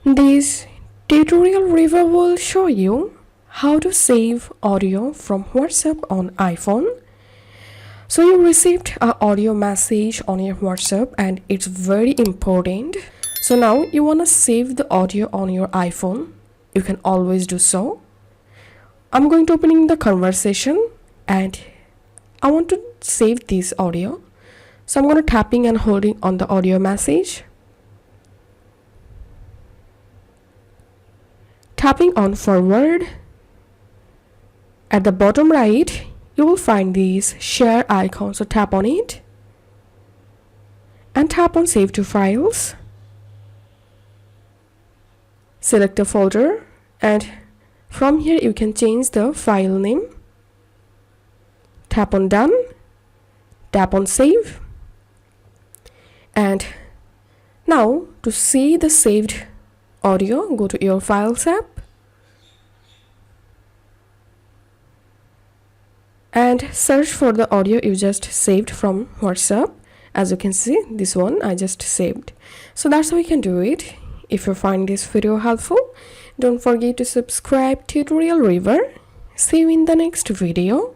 This tutorial review will show you how to save audio from WhatsApp on iPhone. So you received an audio message on your WhatsApp and it's very important. So now you want to save the audio on your iPhone. You can always do so. I'm going to open the conversation and I want to save this audio. So I'm going to tapping and holding on the audio message. Tapping on forward. At the bottom right, you will find this share icon. So tap on it and tap on save to files. Select a folder and from here you can change the file name. Tap on done. Tap on save. And now to see the saved audio, go to your files app and search for the audio you just saved from WhatsApp. As you can see, this one I just saved. So that's how you can do it. If you find this video helpful, don't forget to subscribe Tutorial River. See you in the next video.